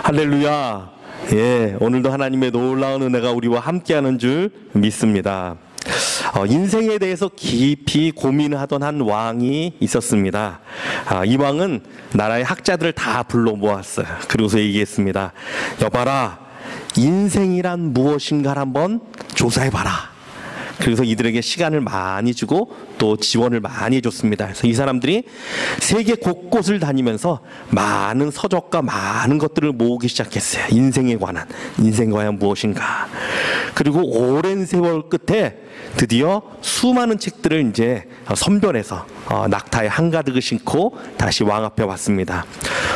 할렐루야. 예, 오늘도 하나님의 놀라운 은혜가 우리와 함께하는 줄 믿습니다. 인생에 대해서 깊이 고민하던 한 왕이 있었습니다. 이 왕은 나라의 학자들을 다 불러 모았어요. 그리고서 얘기했습니다. 여봐라, 인생이란 무엇인가를 한번 조사해봐라. 그래서 이들에게 시간을 많이 주고 또 지원을 많이 해줬습니다. 그래서 이 사람들이 세계 곳곳을 다니면서 많은 서적과 많은 것들을 모으기 시작했어요. 인생에 관한, 인생이 과연 무엇인가. 그리고 오랜 세월 끝에 드디어 수많은 책들을 이제 선별해서 낙타에 한가득을 싣고 다시 왕 앞에 왔습니다.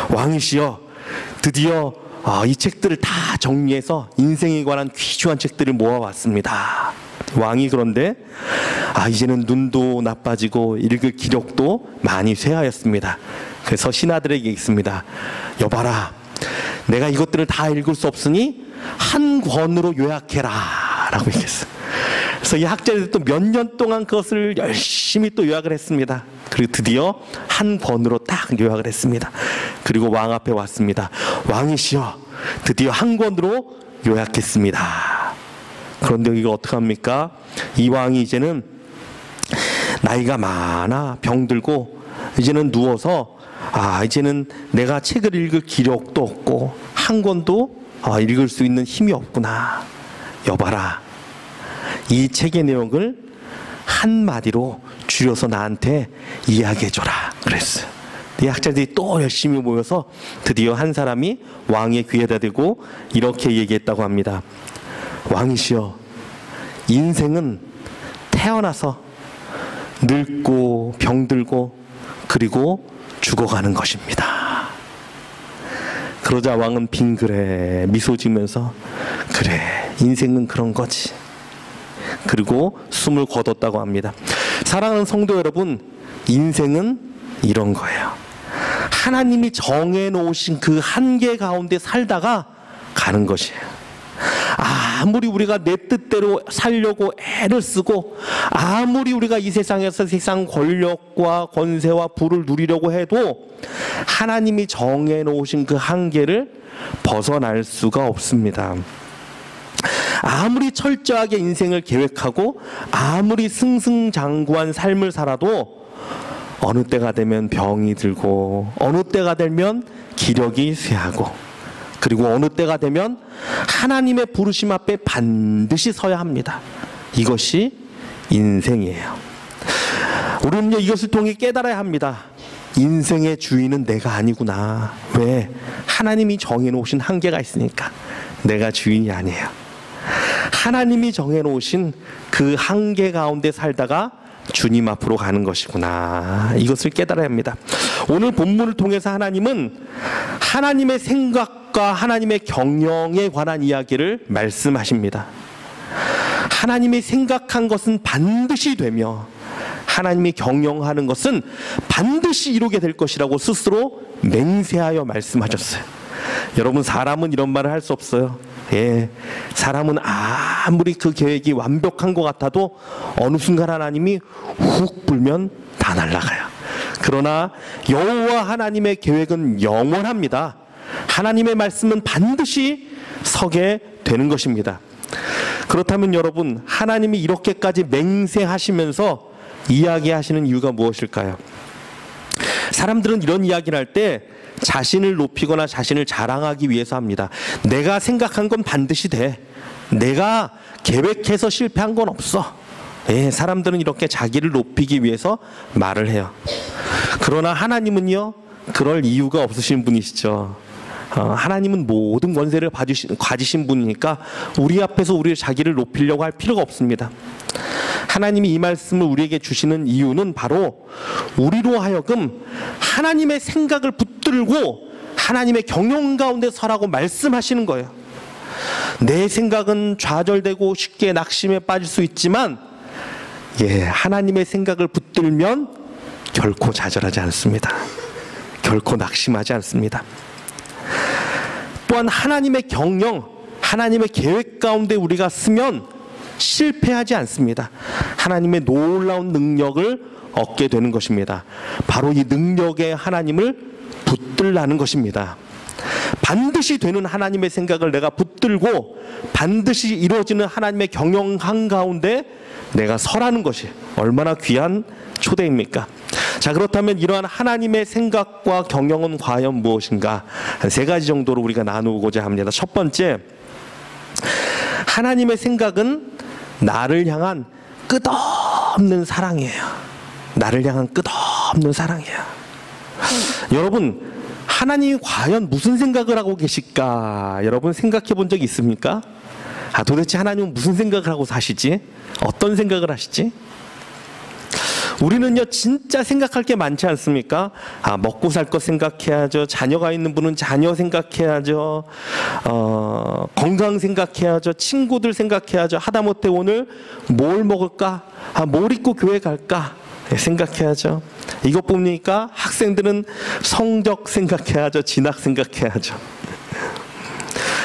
왕이시여, 드디어 이 책들을 다 정리해서 인생에 관한 귀중한 책들을 모아왔습니다. 왕이 그런데 이제는 눈도 나빠지고 읽을 기력도 많이 쇠하였습니다. 그래서 신하들에게 있습니다. 여봐라, 내가 이것들을 다 읽을 수 없으니 한 권으로 요약해라 라고 얘기했어요. 그래서 이 학자들이 또 몇 년 동안 그것을 열심히 또 요약을 했습니다. 그리고 드디어 한 권으로 딱 요약을 했습니다. 그리고 왕 앞에 왔습니다. 왕이시여, 드디어 한 권으로 요약했습니다. 그런데 이거 어떡합니까? 이 왕이 이제는 나이가 많아 병들고 이제는 누워서 이제는 내가 책을 읽을 기력도 없고 한 권도 읽을 수 있는 힘이 없구나. 여봐라, 이 책의 내용을 한마디로 줄여서 나한테 이야기해줘라 그랬어요. 이 학자들이 또 열심히 모여서 드디어 한 사람이 왕의 귀에다 대고 이렇게 얘기했다고 합니다. 왕이시여, 인생은 태어나서 늙고 병들고 그리고 죽어가는 것입니다. 그러자 왕은 빙그레 미소 지면서 그래, 인생은 그런 거지. 그리고 숨을 거뒀다고 합니다. 사랑하는 성도 여러분, 인생은 이런 거예요. 하나님이 정해놓으신 그 한계 가운데 살다가 가는 것이에요. 아무리 우리가 내 뜻대로 살려고 애를 쓰고 아무리 우리가 이 세상에서 세상 권력과 권세와 부를 누리려고 해도 하나님이 정해놓으신 그 한계를 벗어날 수가 없습니다. 아무리 철저하게 인생을 계획하고 아무리 승승장구한 삶을 살아도 어느 때가 되면 병이 들고 어느 때가 되면 기력이 쇠하고 그리고 어느 때가 되면 하나님의 부르심 앞에 반드시 서야 합니다. 이것이 인생이에요. 우리는 이것을 통해 깨달아야 합니다. 인생의 주인은 내가 아니구나. 왜? 하나님이 정해놓으신 한계가 있으니까. 내가 주인이 아니에요. 하나님이 정해놓으신 그 한계 가운데 살다가 주님 앞으로 가는 것이구나. 이것을 깨달아야 합니다. 오늘 본문을 통해서 하나님은 하나님의 생각과 하나님의 경영에 관한 이야기를 말씀하십니다. 하나님이 생각한 것은 반드시 되며 하나님이 경영하는 것은 반드시 이루게 될 것이라고 스스로 맹세하여 말씀하셨어요. 여러분, 사람은 이런 말을 할 수 없어요. 사람은 아무리 그 계획이 완벽한 것 같아도 어느 순간 하나님이 훅 불면 다 날아가요. 그러나 여호와 하나님의 계획은 영원합니다. 하나님의 말씀은 반드시 서게 되는 것입니다. 그렇다면 여러분, 하나님이 이렇게까지 맹세하시면서 이야기하시는 이유가 무엇일까요? 사람들은 이런 이야기를 할 때 자신을 높이거나 자신을 자랑하기 위해서 합니다. 내가 생각한 건 반드시 돼. 내가 계획해서 실패한 건 없어. 사람들은 이렇게 자기를 높이기 위해서 말을 해요. 그러나 하나님은요, 그럴 이유가 없으신 분이시죠. 하나님은 모든 권세를 가지신 분이니까 우리 앞에서 우리 자기를 높이려고 할 필요가 없습니다. 하나님이 이 말씀을 우리에게 주시는 이유는 바로 우리로 하여금 하나님의 생각을 붙들고 하나님의 경영 가운데 서라고 말씀하시는 거예요. 내 생각은 좌절되고 쉽게 낙심에 빠질 수 있지만 하나님의 생각을 붙들면 결코 좌절하지 않습니다. 결코 낙심하지 않습니다. 또한 하나님의 경영, 하나님의 계획 가운데 우리가 쓰면 실패하지 않습니다. 하나님의 놀라운 능력을 얻게 되는 것입니다. 바로 이 능력의 하나님을 붙들라는 것입니다. 반드시 되는 하나님의 생각을 내가 붙들고 반드시 이루어지는 하나님의 경영 한가운데 내가 서라는 것이 얼마나 귀한 초대입니까? 자, 그렇다면 이러한 하나님의 생각과 경영은 과연 무엇인가? 한 세 가지 정도로 우리가 나누고자 합니다. 첫 번째, 하나님의 생각은 나를 향한 끝없는 사랑이에요. 나를 향한 끝없는 사랑이에요. 여러분, 하나님이 과연 무슨 생각을 하고 계실까? 여러분 생각해 본 적 있습니까? 도대체 하나님은 무슨 생각을 하고 사시지? 어떤 생각을 하시지? 우리는요 진짜 생각할 게 많지 않습니까? 먹고 살 것 생각해야죠. 자녀가 있는 분은 자녀 생각해야죠. 건강 생각해야죠. 친구들 생각해야죠. 하다못해 오늘 뭘 먹을까? 뭘 입고 교회 갈까? 생각해야죠. 이것뿐이니까 학생들은 성적 생각해야죠. 진학 생각해야죠.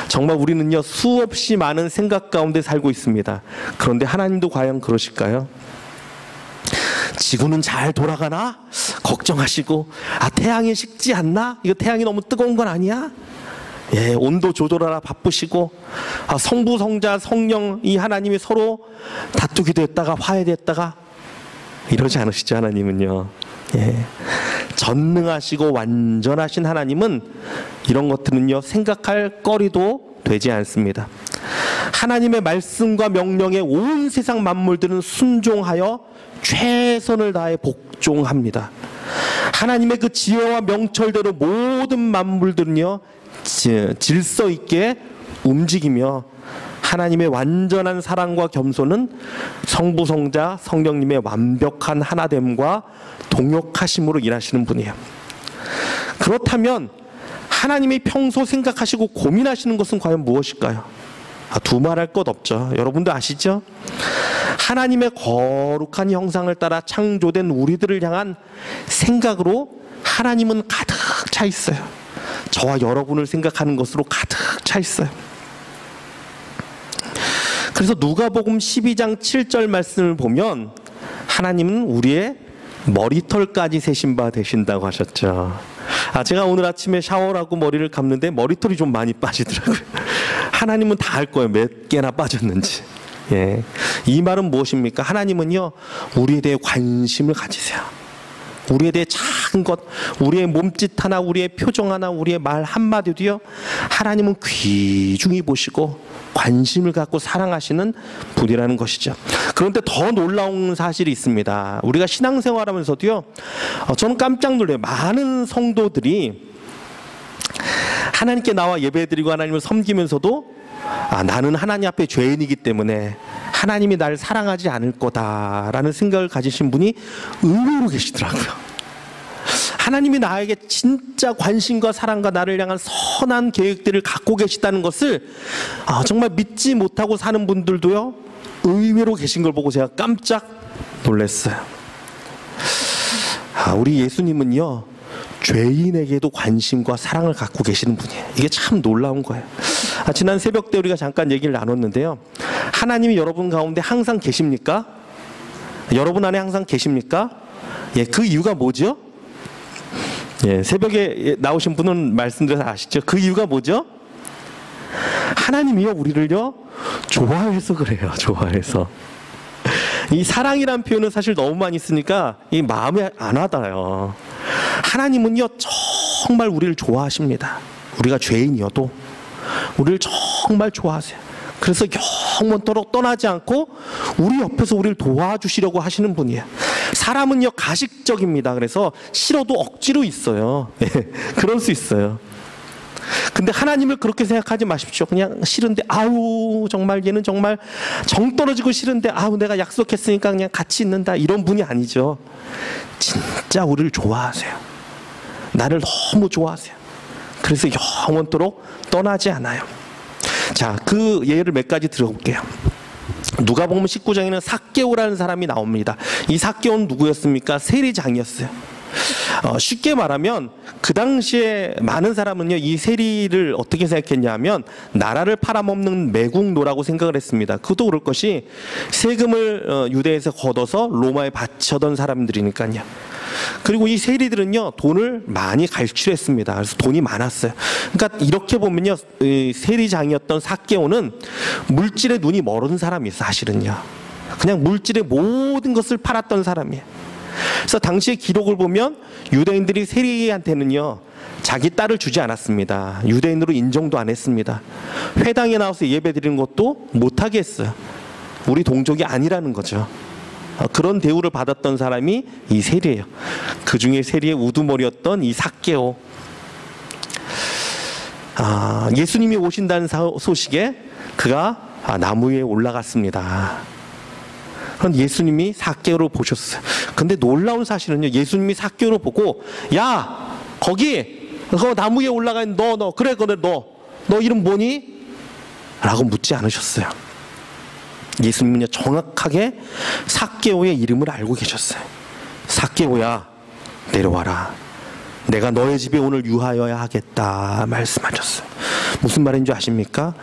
정말 우리는요 수없이 많은 생각 가운데 살고 있습니다. 그런데 하나님도 과연 그러실까요? 지구는 잘 돌아가나? 걱정하시고, 태양이 식지 않나? 이거 태양이 너무 뜨거운 건 아니야? 예, 온도 조절하라 바쁘시고, 성부, 성자, 성령 이 하나님이 서로 다투기도 했다가 화해됐다가 이러지 않으시죠, 하나님은요. 예. 전능하시고 완전하신 하나님은 이런 것들은요 생각할 거리도 되지 않습니다. 하나님의 말씀과 명령에 온 세상 만물들은 순종하여 최선을 다해 복종합니다. 하나님의 그 지혜와 명철대로 모든 만물들은요 질서 있게 움직이며 하나님의 완전한 사랑과 겸손은 성부, 성자, 성령님의 완벽한 하나됨과 동역하심으로 일하시는 분이에요. 그렇다면 하나님이 평소 생각하시고 고민하시는 것은 과연 무엇일까요? 두말할 것 없죠. 여러분도 아시죠? 하나님의 거룩한 형상을 따라 창조된 우리들을 향한 생각으로 하나님은 가득 차 있어요. 저와 여러분을 생각하는 것으로 가득 차 있어요. 그래서 누가복음 12장 7절 말씀을 보면 하나님은 우리의 머리털까지 세신 바 되신다고 하셨죠. 제가 오늘 아침에 샤워를 하고 머리를 감는데 머리털이 좀 많이 빠지더라고요. 하나님은 다 알 거예요. 몇 개나 빠졌는지. 예. 이 말은 무엇입니까? 하나님은요 우리에 대해 관심을 가지세요. 우리에 대해 작은 것, 우리의 몸짓 하나, 우리의 표정 하나, 우리의 말 한마디도요 하나님은 귀중히 보시고 관심을 갖고 사랑하시는 분이라는 것이죠. 그런데 더 놀라운 사실이 있습니다. 우리가 신앙생활하면서도요 저는 깜짝 놀라요. 많은 성도들이 하나님께 나와 예배드리고 하나님을 섬기면서도 나는 하나님 앞에 죄인이기 때문에 하나님이 나를 사랑하지 않을 거다라는 생각을 가지신 분이 의외로 계시더라고요. 하나님이 나에게 진짜 관심과 사랑과 나를 향한 선한 계획들을 갖고 계시다는 것을 정말 믿지 못하고 사는 분들도요 의외로 계신 걸 보고 제가 깜짝 놀랐어요. 우리 예수님은요 죄인에게도 관심과 사랑을 갖고 계시는 분이에요. 이게 참 놀라운 거예요. 지난 새벽 때 우리가 잠깐 얘기를 나눴는데요. 하나님이 여러분 가운데 항상 계십니까? 여러분 안에 항상 계십니까? 예, 그 이유가 뭐죠? 예, 새벽에 나오신 분은 말씀드려서 아시죠? 그 이유가 뭐죠? 하나님이요 우리를요 좋아해서 그래요. 좋아해서. 이 사랑이란 표현은 사실 너무 많이 쓰니까 이 마음에 안 와닿아요. 하나님은요 정말 우리를 좋아하십니다. 우리가 죄인이어도 우리를 정말 좋아하세요. 그래서 영원토록 떠나지 않고 우리 옆에서 우리를 도와주시려고 하시는 분이에요. 사람은요 가식적입니다. 그래서 싫어도 억지로 있어요. 그럴 수 있어요. 근데 하나님을 그렇게 생각하지 마십시오. 그냥 싫은데 정말 얘는 정말 정 떨어지고 싫은데 내가 약속했으니까 그냥 같이 있는다 이런 분이 아니죠. 진짜 우리를 좋아하세요. 나를 너무 좋아하세요. 그래서 영원토록 떠나지 않아요. 자, 그 예를 몇 가지 들어볼게요. 누가복음 19장에는 삭개오라는 사람이 나옵니다. 이 삭개오는 누구였습니까? 세리장이었어요. 쉽게 말하면 그 당시에 많은 사람은요 이 세리를 어떻게 생각했냐면 나라를 팔아먹는 매국노라고 생각을 했습니다. 그것도 그럴 것이 세금을 유대에서 걷어서 로마에 바쳐던 사람들이니까요. 그리고 이 세리들은요, 돈을 많이 갈취했습니다. 그래서 돈이 많았어요. 그러니까 이렇게 보면요, 이 세리장이었던 삭개오는 물질에 눈이 멀은 사람이에요. 사실은요, 그냥 물질의 모든 것을 팔았던 사람이에요. 그래서 당시의 기록을 보면 유대인들이 세리한테는요, 자기 딸을 주지 않았습니다. 유대인으로 인정도 안 했습니다. 회당에 나와서 예배 드리는 것도 못하게 했어요. 우리 동족이 아니라는 거죠. 그런 대우를 받았던 사람이 이 세리예요. 그 중에 세리의 우두머리였던 이 삭개오. 예수님이 오신다는 소식에 그가 나무 위에 올라갔습니다. 그럼 예수님이 삭개오를 보셨어요. 근데 놀라운 사실은요, 예수님이 삭개오를 보고, 야, 거기 그 나무 위에 올라가 있는 너 그래 너 이름 뭐니? 라고 묻지 않으셨어요. 예수님은요, 정확하게 삭개오의 이름을 알고 계셨어요. 삭개오야, 내려와라. 내가 너의 집에 오늘 유하여야 하겠다 말씀하셨어요. 무슨 말인 줄 아십니까?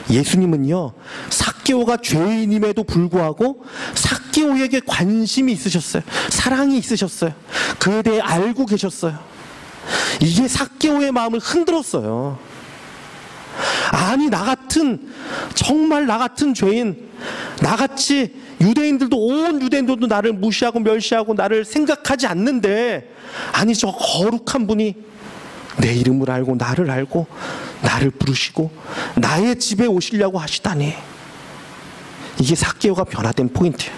예수님은요, 삭개오가 죄인임에도 불구하고 삭개오에게 관심이 있으셨어요. 사랑이 있으셨어요. 그에 대해 알고 계셨어요. 이게 삭개오의 마음을 흔들었어요. 아니, 정말 나 같은 죄인, 나같이 온 유대인들도 나를 무시하고 멸시하고 나를 생각하지 않는데, 아니, 저 거룩한 분이 내 이름을 알고 나를 부르시고 나의 집에 오시려고 하시다니. 이게 삭개오가 변화된 포인트예요.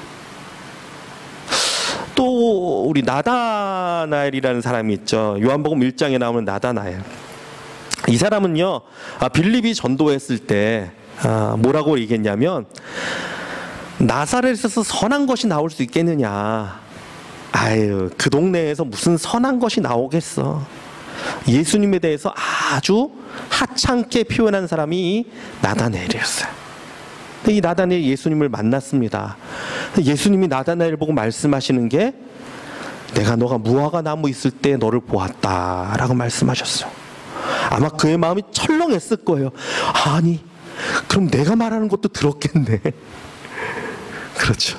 또 우리 나다나엘이라는 사람이 있죠. 요한복음 1장에 나오는 나다나엘. 이 사람은요, 빌립이 전도했을 때 뭐라고 얘기했냐면, 나사렛에서 선한 것이 나올 수 있겠느냐. 아유, 그 동네에서 무슨 선한 것이 나오겠어. 예수님에 대해서 아주 하찮게 표현한 사람이 나다나엘이었어요. 근데 이 나다나엘이 예수님을 만났습니다. 예수님이 나다나엘 보고 말씀하시는 게, 내가 너가 무화과 나무 있을 때 너를 보았다라고 말씀하셨어요. 아마 그의 마음이 철렁했을 거예요. 아니, 그럼 내가 말하는 것도 들었겠네. 그렇죠.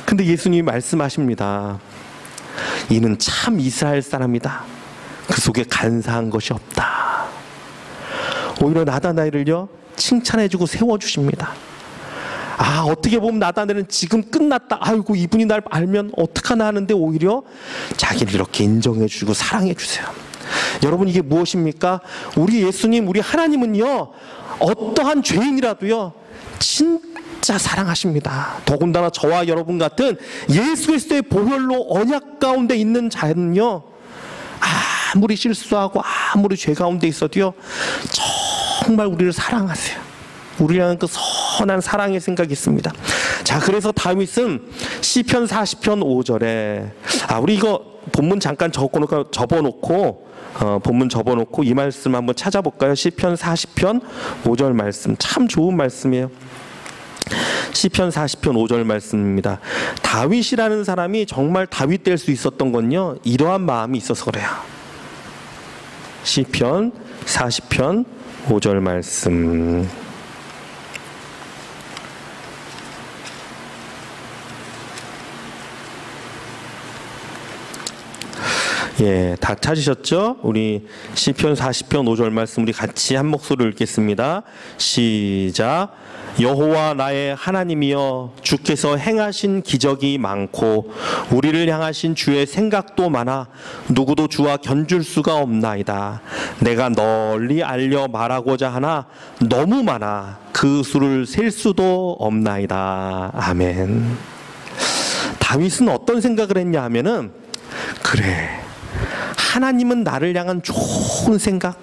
근데 예수님이 말씀하십니다. 이는 참 이스라엘 사람이다. 그 속에 간사한 것이 없다. 오히려 나다나엘을요, 칭찬해주고 세워주십니다. 어떻게 보면 나다나엘은 지금 끝났다. 아이고, 이분이 날 알면 어떡하나 하는데 오히려 자기를 이렇게 인정해주고 사랑해주세요. 여러분, 이게 무엇입니까? 우리 예수님, 우리 하나님은요, 어떠한 죄인이라도요, 진짜 사랑하십니다. 더군다나 저와 여러분 같은 예수 그리스도의 보혈로 언약 가운데 있는 자는요, 아무리 실수하고 아무리 죄 가운데 있어도요, 정말 우리를 사랑하세요. 우리랑 그 선한 사랑의 생각이 있습니다. 자, 그래서 다윗은 시편 40편 5절에 우리 이거 본문 잠깐 접어놓고 본문 접어놓고 이 말씀 한번 찾아볼까요? 시편 40편 5절 말씀, 참 좋은 말씀이에요. 시편 40편 5절 말씀입니다. 다윗이라는 사람이 정말 다윗 될 수 있었던 건요, 이러한 마음이 있어서 그래요. 시편 40편 5절 말씀. 예, 다 찾으셨죠? 우리 시편 40편 5절 말씀 우리 같이 한 목소리로 읽겠습니다. 시작. 여호와 나의 하나님이여, 주께서 행하신 기적이 많고 우리를 향하신 주의 생각도 많아 누구도 주와 견줄 수가 없나이다. 내가 널리 알려 말하고자 하나 너무 많아 그 수를 셀 수도 없나이다. 아멘. 다윗은 어떤 생각을 했냐 하면은, 그래, 하나님은 나를 향한 좋은 생각,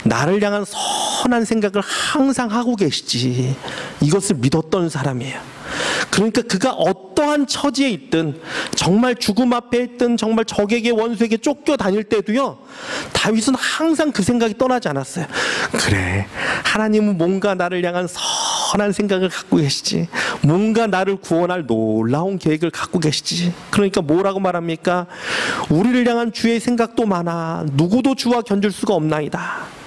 나를 향한 선한 생각을 항상 하고 계시지, 이것을 믿었던 사람이에요. 그러니까 그가 어떠한 처지에 있든, 정말 죽음 앞에 있든, 정말 적에게 원수에게 쫓겨다닐 때도요, 다윗은 항상 그 생각이 떠나지 않았어요. 그래, 하나님은 뭔가 나를 향한 선한 생각을 갖고 계시지, 뭔가 나를 구원할 놀라운 계획을 갖고 계시지. 그러니까 뭐라고 말합니까? 우리를 향한 주의 생각도 많아 누구도 주와 견줄 수가 없나이다.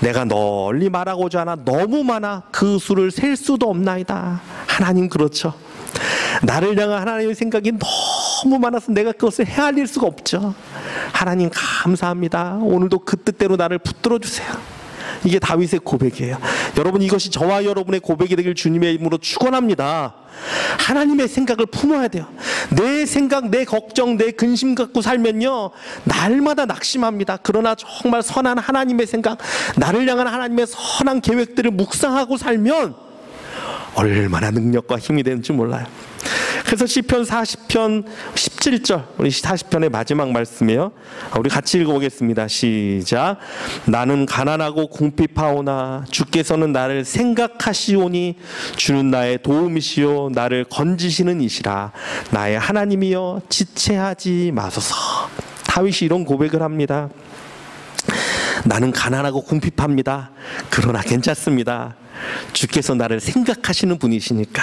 내가 널리 말하고자 하나 너무 많아 그 수를 셀 수도 없나이다. 하나님, 그렇죠. 나를 향한 하나님의 생각이 너무 많아서 내가 그것을 헤아릴 수가 없죠. 하나님 감사합니다. 오늘도 그 뜻대로 나를 붙들어 주세요. 이게 다윗의 고백이에요. 여러분, 이것이 저와 여러분의 고백이 되길 주님의 이름으로 축원합니다. 하나님의 생각을 품어야 돼요. 내 생각, 내 걱정, 내 근심 갖고 살면요, 날마다 낙심합니다. 그러나 정말 선한 하나님의 생각, 나를 향한 하나님의 선한 계획들을 묵상하고 살면 얼마나 능력과 힘이 되는지 몰라요. 그래서 시편 40편 17절, 우리 40편의 마지막 말씀이에요. 우리 같이 읽어보겠습니다. 시작. 나는 가난하고 궁핍하오나 주께서는 나를 생각하시오니 주는 나의 도움이시오 나를 건지시는 이시라. 나의 하나님이여 지체하지 마소서. 다윗이 이런 고백을 합니다. 나는 가난하고 궁핍합니다. 그러나 괜찮습니다. 주께서 나를 생각하시는 분이시니까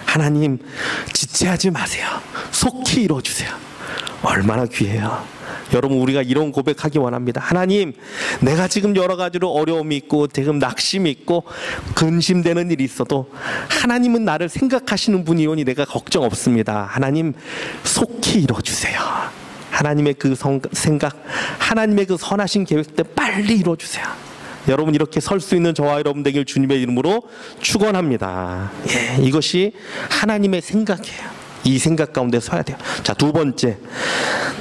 하나님 지체하지 마세요. 속히 이루어주세요. 얼마나 귀해요. 여러분, 우리가 이런 고백하기 원합니다. 하나님, 내가 지금 여러 가지로 어려움이 있고 지금 낙심이 있고 근심되는 일이 있어도 하나님은 나를 생각하시는 분이오니 내가 걱정 없습니다. 하나님 속히 이루어주세요. 하나님의 그 생각, 하나님의 그 선하신 계획들 빨리 이루어주세요. 여러분, 이렇게 설 수 있는 저와 여러분 되길 주님의 이름으로 축원합니다. 예, 이것이 하나님의 생각이에요. 이 생각 가운데 서야 돼요. 자, 두 번째,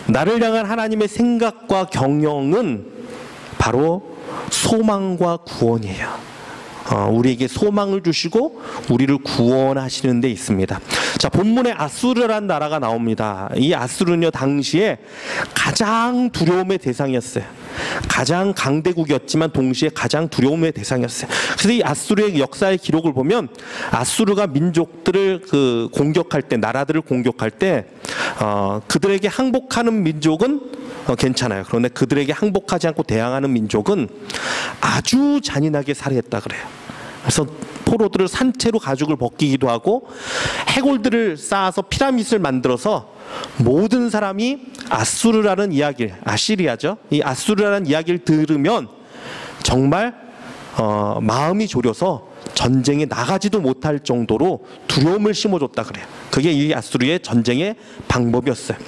나를 향한 하나님의 생각과 경영은 바로 소망과 구원이에요. 우리에게 소망을 주시고 우리를 구원하시는 데 있습니다. 자, 본문에 아수르란 나라가 나옵니다. 이 아수르는요, 당시에 가장 두려움의 대상이었어요. 가장 강대국이었지만 동시에 가장 두려움의 대상이었어요. 그래서 이 아수르의 역사의 기록을 보면 아수르가 민족들을 공격할 때, 나라들을 공격할 때 그들에게 항복하는 민족은 괜찮아요. 그런데 그들에게 항복하지 않고 대항하는 민족은 아주 잔인하게 살해했다 그래요. 그래서 포로들을 산채로 가죽을 벗기기도 하고 해골들을 쌓아서 피라밋을 만들어서 모든 사람이 아수르라는 이야기를, 아시리아죠, 이 아수르라는 이야기를 들으면 정말 마음이 졸여서 전쟁에 나가지도 못할 정도로 두려움을 심어줬다 그래요. 그게 이 아수르의 전쟁의 방법이었어요.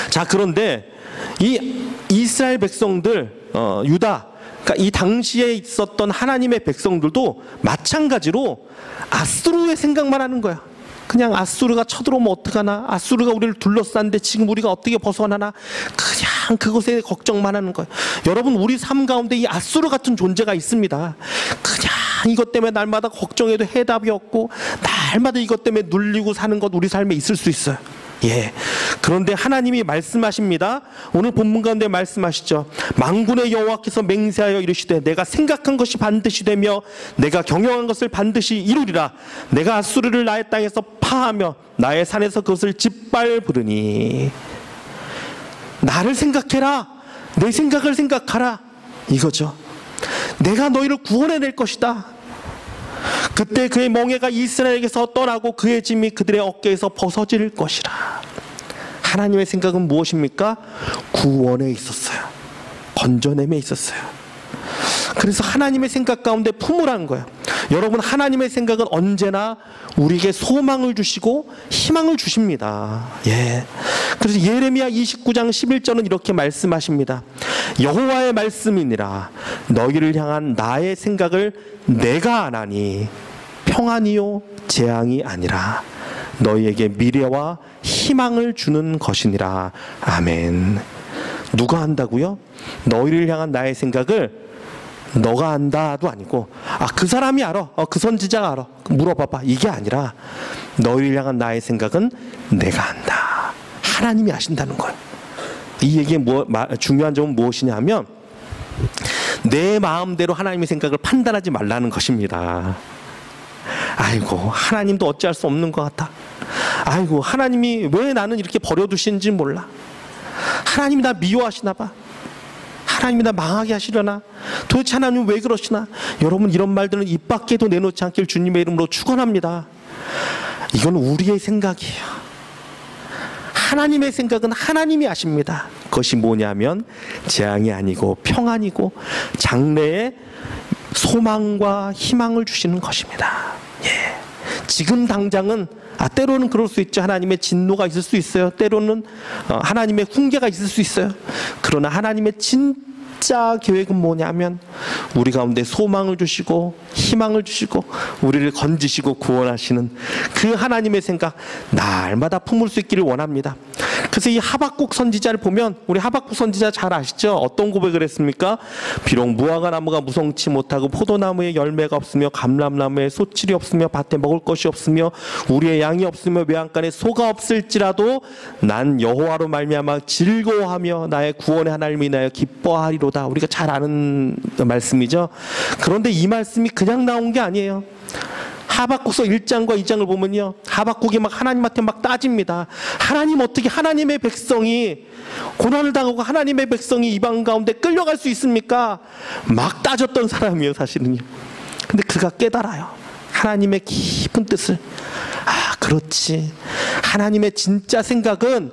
자, 그런데 이 이스라엘 백성들, 유다, 그러니까 이 당시에 있었던 하나님의 백성들도 마찬가지로 아수르의 생각만 하는 거야. 그냥 아수르가 쳐들어오면 어떡하나, 아수르가 우리를 둘러싼데 지금 우리가 어떻게 벗어나나, 그냥 그것에 걱정만 하는 거예요. 여러분, 우리 삶 가운데 이 아수르 같은 존재가 있습니다. 그냥 이것 때문에 날마다 걱정해도 해답이 없고 날마다 이것 때문에 눌리고 사는 것 우리 삶에 있을 수 있어요. 예. 그런데 하나님이 말씀하십니다. 오늘 본문 가운데 말씀하시죠. 만군의 여호와께서 맹세하여 이르시되 내가 생각한 것이 반드시 되며 내가 경영한 것을 반드시 이루리라. 내가 아수르를 나의 땅에서 파하며 나의 산에서 그것을 짓밟으리니. 나를 생각해라. 내 생각을 생각하라. 이거죠. 내가 너희를 구원해낼 것이다. 그때 그의 멍에가 이스라엘에게서 떠나고 그의 짐이 그들의 어깨에서 벗어질 것이라. 하나님의 생각은 무엇입니까? 구원에 있었어요. 건져냄에 있었어요. 그래서 하나님의 생각 가운데 품으라는 거예요. 여러분, 하나님의 생각은 언제나 우리에게 소망을 주시고 희망을 주십니다. 예. 그래서 예레미야 29장 11절은 이렇게 말씀하십니다. 여호와의 말씀이니라. 너희를 향한 나의 생각을 내가 아나니 평안이요 재앙이 아니라 너희에게 미래와 희망을 주는 것이니라. 아멘. 누가 한다고요? 너희를 향한 나의 생각을 너가 안다도 아니고, 그 사람이 알아, 그 선지자가 알아, 물어봐봐, 이게 아니라 너희를 향한 나의 생각은 내가 안다. 하나님이 아신다는 거예요. 이 얘기의 중요한 점은 무엇이냐 하면 내 마음대로 하나님의 생각을 판단하지 말라는 것입니다. 아이고, 하나님도 어찌할 수 없는 것 같아. 아이고, 하나님이 왜 나는 이렇게 버려두시는지 몰라. 하나님이 나 미워하시나 봐. 하나님이 나 망하게 하시려나? 도대체 하나님 왜 그러시나? 여러분, 이런 말들은 입 밖에도 내놓지 않길 주님의 이름으로 축원합니다. 이건 우리의 생각이에요. 하나님의 생각은 하나님이 아십니다. 그것이 뭐냐면 재앙이 아니고 평안이고 장래에 소망과 희망을 주시는 것입니다. 예. 지금 당장은 때로는 그럴 수 있죠. 하나님의 진노가 있을 수 있어요. 때로는 하나님의 훈계가 있을 수 있어요. 그러나 하나님의 진짜 계획은 뭐냐면 우리 가운데 소망을 주시고 희망을 주시고 우리를 건지시고 구원하시는 그 하나님의 생각 날마다 품을 수 있기를 원합니다. 그래서 이 하박국 선지자를 보면 우리 하박국 선지자 잘 아시죠? 어떤 고백을 했습니까? 비록 무화과 나무가 무성치 못하고 포도나무에 열매가 없으며 감람나무에 소칠이 없으며 밭에 먹을 것이 없으며 우리의 양이 없으며 외양간에 소가 없을지라도 난 여호와로 말미암아 즐거워하며 나의 구원의 하나님을 인하여 기뻐하리로다. 우리가 잘 아는 말씀이죠. 그런데 이 말씀이 그냥 나온 게 아니에요. 하박국서 1장과 2장을 보면요, 하박국이 막 하나님한테 막 따집니다. 하나님, 어떻게 하나님의 백성이 고난을 당하고 하나님의 백성이 이방 가운데 끌려갈 수 있습니까? 막 따졌던 사람이에요, 사실은요. 근데 그가 깨달아요. 하나님의 깊은 뜻을. 그렇지. 하나님의 진짜 생각은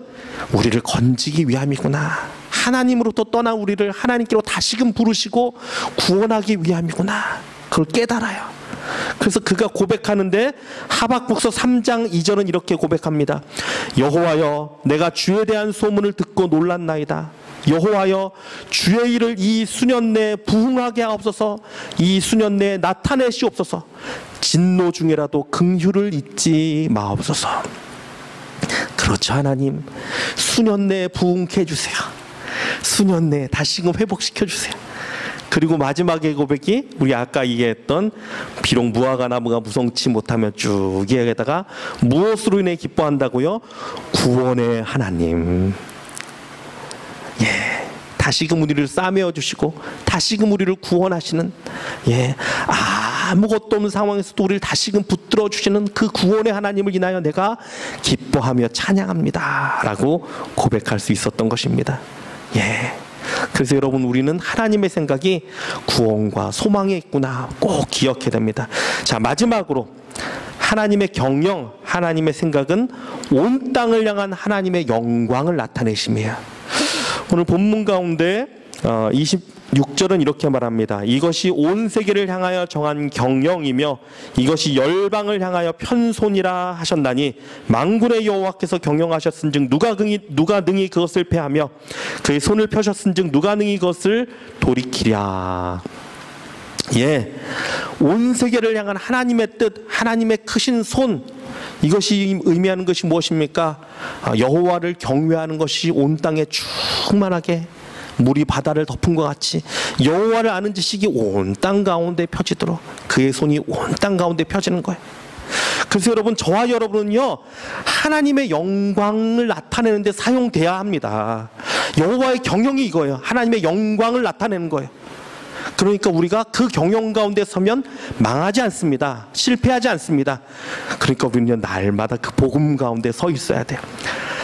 우리를 건지기 위함이구나. 하나님으로부터 떠난 우리를 하나님께로 다시금 부르시고 구원하기 위함이구나. 그걸 깨달아요. 그래서 그가 고백하는데 하박국서 3장 2절은 이렇게 고백합니다. 여호와여, 내가 주에 대한 소문을 듣고 놀랐나이다. 여호와여, 주의 일을 이 수년 내에 부흥하게 하옵소서. 이 수년 내에 나타내시옵소서. 진노 중에라도 긍휼을 잊지 마옵소서. 그렇죠, 하나님. 수년 내에 부흥케 해주세요. 수년 내에 다시금 회복시켜 주세요. 그리고 마지막의 고백이 우리 아까 얘기했던 비록 무화과 나무가 무성치 못하면 쭉 이야기하다가 무엇으로 인해 기뻐한다고요? 구원의 하나님. 다시금 우리를 싸매어 주시고 다시금 우리를 구원하시는, 아무것도 없는 상황에서도 우리를 다시금 붙들어 주시는 그 구원의 하나님을 인하여 내가 기뻐하며 찬양합니다 라고 고백할 수 있었던 것입니다. 그래서 여러분, 우리는 하나님의 생각이 구원과 소망에 있구나 꼭 기억해야 됩니다. 자, 마지막으로 하나님의 경영, 하나님의 생각은 온 땅을 향한 하나님의 영광을 나타내심이에요. 오늘 본문 가운데 26절은 이렇게 말합니다. 이것이 온 세계를 향하여 정한 경영이며 이것이 열방을 향하여 편손이라 하셨나니 만군의 여호와께서 경영하셨은즉 누가 능히 그것을 패하며 그의 손을 펴셨은즉 누가 능히 그것을 돌이키랴. 온 세계를 향한 하나님의 뜻, 하나님의 크신 손, 이것이 의미하는 것이 무엇입니까? 여호와를 경외하는 것이 온 땅에 충만하게 물이 바다를 덮은 것 같이 여호와를 아는 지식이 온 땅 가운데 펴지도록 그의 손이 온 땅 가운데 펴지는 거예요. 그래서 여러분, 저와 여러분은요, 하나님의 영광을 나타내는 데 사용돼야 합니다. 여호와의 경영이 이거예요. 하나님의 영광을 나타내는 거예요. 그러니까 우리가 그 경영 가운데 서면 망하지 않습니다. 실패하지 않습니다. 그러니까 우리는 날마다 그 복음 가운데 서 있어야 돼요.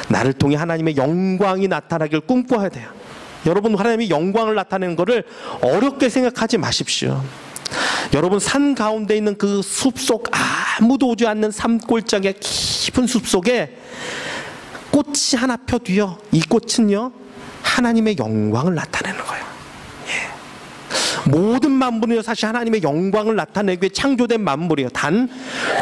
나를 통해 하나님의 영광이 나타나길 꿈꿔야 돼요. 여러분, 하나님의 영광을 나타내는 것을 어렵게 생각하지 마십시오. 여러분, 산 가운데 있는 그 숲속, 아무도 오지 않는 산골짜기의 깊은 숲속에 꽃이 하나 펴도요, 이 꽃은요 하나님의 영광을 나타내는 거예요. 모든 만물은요 사실 하나님의 영광을 나타내기 위해 창조된 만물이에요. 단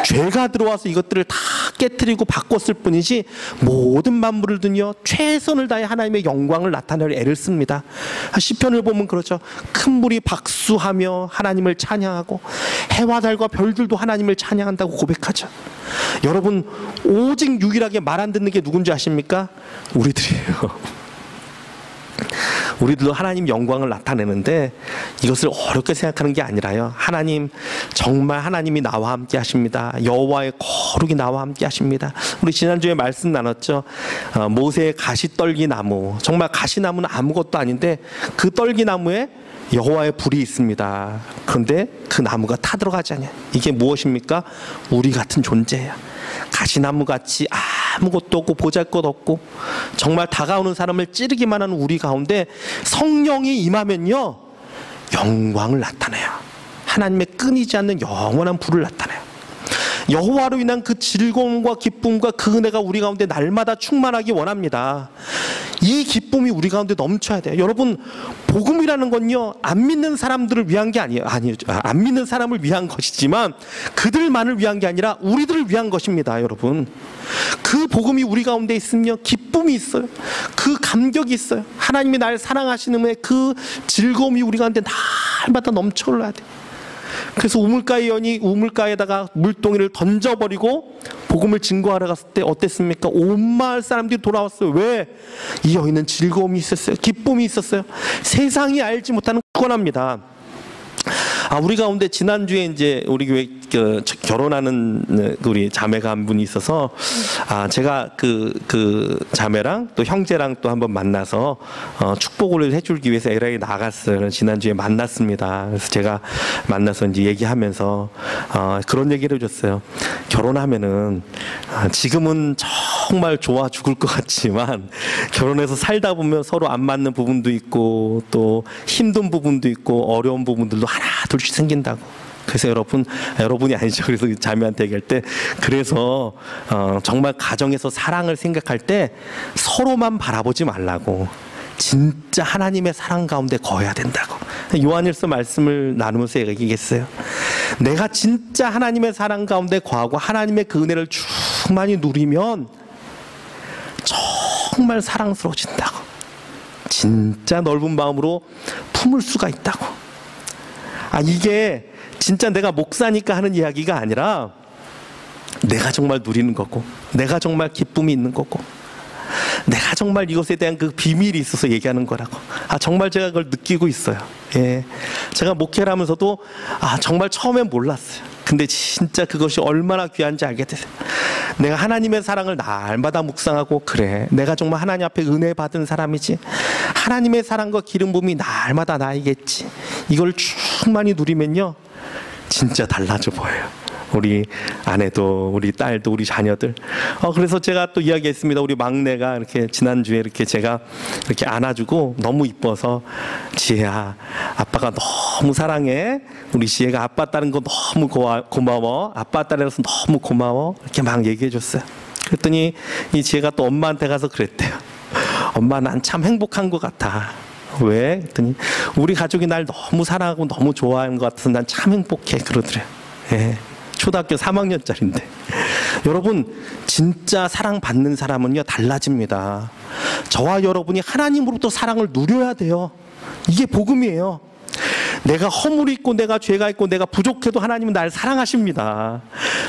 죄가 들어와서 이것들을 다 깨트리고 바꿨을 뿐이지 모든 만물들은요 최선을 다해 하나님의 영광을 나타내려 애를 씁니다. 시편을 보면 그렇죠. 큰 물이 박수하며 하나님을 찬양하고 해와 달과 별들도 하나님을 찬양한다고 고백하죠. 여러분, 오직 유일하게 말 안 듣는 게 누군지 아십니까? 우리들이에요. 우리들도 하나님 영광을 나타내는데 이것을 어렵게 생각하는 게 아니라요, 하나님, 정말 하나님이 나와 함께 하십니다. 여호와의 거룩이 나와 함께 하십니다. 우리 지난주에 말씀 나눴죠. 모세의 가시떨기나무, 정말 가시나무는 아무것도 아닌데 그 떨기나무에 여호와의 불이 있습니다. 그런데 그 나무가 타들어가지 않아요. 이게 무엇입니까? 우리 같은 존재예요. 가시나무같이 아무것도 없고 보잘것 없고 정말 다가오는 사람을 찌르기만 하는 우리 가운데 성령이 임하면요 영광을 나타내요. 하나님의 끊이지 않는 영원한 불을 나타내요. 여호와로 인한 그 즐거움과 기쁨과 그 은혜가 우리 가운데 날마다 충만하기 원합니다. 이 기쁨이 우리 가운데 넘쳐야 돼요. 여러분, 복음이라는 건요, 안 믿는 사람들을 위한 게 아니에요. 안 믿는 사람을 위한 것이지만 그들만을 위한 게 아니라 우리들을 위한 것입니다. 여러분, 그 복음이 우리 가운데 있으면 기쁨이 있어요. 그 감격이 있어요. 하나님이 날 사랑하시는 그 즐거움이 우리 가운데 날마다 넘쳐 흘러야 돼요. 그래서 우물가의 여인이 우물가에다가 물동이를 던져버리고 복음을 증거하러 갔을 때 어땠습니까? 온 마을 사람들이 돌아왔어요. 왜? 이 여인은 즐거움이 있었어요. 기쁨이 있었어요. 세상이 알지 못하는 권합니다. 우리 가운데 지난주에 이제 우리 교회 결혼하는 우리 자매가 한 분이 있어서 제가 그 자매랑 또 형제랑 또 한번 만나서 축복을 해주기 위해서 LA 나갔어요. 지난주에 만났습니다. 그래서 제가 만나서 이제 얘기하면서 그런 얘기를 해줬어요. 결혼하면은 지금은 정말 좋아 죽을 것 같지만 결혼해서 살다 보면 서로 안 맞는 부분도 있고 또 힘든 부분도 있고 어려운 부분들도 하나 둘씩 생긴다고. 그래서 여러분이 아니죠. 그래서 자매한테 얘기할 때 그래서 정말 가정에서 사랑을 생각할 때 서로만 바라보지 말라고, 진짜 하나님의 사랑 가운데 거해야 된다고. 요한일서 말씀을 나누면서 얘기했어요. 내가 진짜 하나님의 사랑 가운데 거하고 하나님의 그 은혜를 충만히 누리면 정말 사랑스러워진다고. 진짜 넓은 마음으로 품을 수가 있다고. 이게 진짜 내가 목사니까 하는 이야기가 아니라 내가 정말 누리는 거고, 내가 정말 기쁨이 있는 거고, 내가 정말 이것에 대한 그 비밀이 있어서 얘기하는 거라고. 정말 제가 그걸 느끼고 있어요. 예. 제가 목회를 하면서도 정말 처음엔 몰랐어요. 근데 진짜 그것이 얼마나 귀한지 알게 됐어요. 내가 하나님의 사랑을 날마다 묵상하고, 그래, 내가 정말 하나님 앞에 은혜 받은 사람이지, 하나님의 사랑과 기름 부음이 날마다 나이겠지, 이걸 충만히 누리면요 진짜 달라져 보여요. 우리 아내도 우리 딸도 우리 자녀들. 그래서 제가 또 이야기했습니다. 우리 막내가 이렇게 지난주에 이렇게 제가 이렇게 안아주고 너무 이뻐서, 지혜야, 아빠가 너무 사랑해. 우리 지혜가 아빠 따른 거 너무 고마워. 아빠 따라서 너무 고마워. 이렇게 막 얘기해 줬어요. 그랬더니 이 지혜가 또 엄마한테 가서 그랬대요. 엄마, 난 참 행복한 것 같아. 왜? 그랬더니 우리 가족이 날 너무 사랑하고 너무 좋아하는 것 같아서 난 참 행복해. 그러더래요. 예. 초등학교 3학년짜리인데. 여러분, 진짜 사랑받는 사람은요 달라집니다. 저와 여러분이 하나님으로부터 사랑을 누려야 돼요. 이게 복음이에요. 내가 허물이 있고 내가 죄가 있고 내가 부족해도 하나님은 나를 사랑하십니다.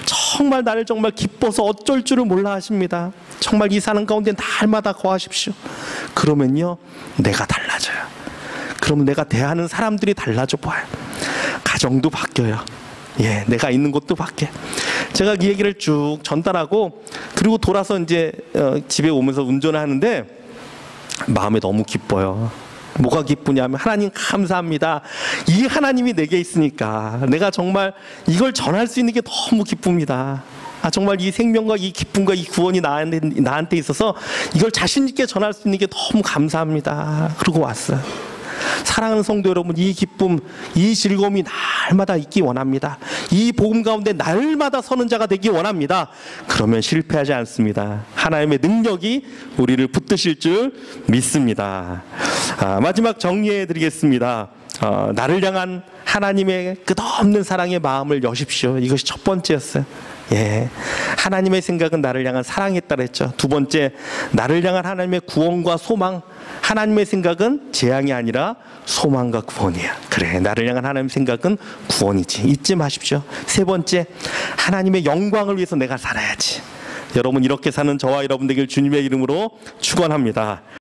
정말 나를 정말 기뻐서 어쩔 줄을 몰라 하십니다. 정말 이 사랑 가운데 날마다 거하십시오. 그러면요 내가 달라져요. 그러면 내가 대하는 사람들이 달라져 보여요. 가정도 바뀌어요. 예, 내가 있는 곳도 바뀌어. 제가 이 얘기를 쭉 전달하고 그리고 돌아서 이제 집에 오면서 운전을 하는데 마음에 너무 기뻐요. 뭐가 기쁘냐면, 하나님 감사합니다. 이 하나님이 내게 있으니까 내가 정말 이걸 전할 수 있는 게 너무 기쁩니다. 정말 이 생명과 이 기쁨과 이 구원이 나한테 있어서 이걸 자신 있게 전할 수 있는 게 너무 감사합니다. 그러고 왔어요. 사랑하는 성도 여러분, 이 기쁨, 이 즐거움이 날마다 있기 원합니다. 이 복음 가운데 날마다 서는 자가 되기 원합니다. 그러면 실패하지 않습니다. 하나님의 능력이 우리를 붙드실 줄 믿습니다. 마지막 정리해 드리겠습니다. 나를 향한 하나님의 끝없는 사랑의 마음을 여십시오. 이것이 첫 번째였어요. 예, 하나님의 생각은 나를 향한 사랑이었다 그랬죠. 두 번째, 나를 향한 하나님의 구원과 소망. 하나님의 생각은 재앙이 아니라 소망과 구원이야. 그래, 나를 향한 하나님의 생각은 구원이지. 잊지 마십시오. 세 번째, 하나님의 영광을 위해서 내가 살아야지. 여러분, 이렇게 사는 저와 여러분 되길 주님의 이름으로 축원합니다.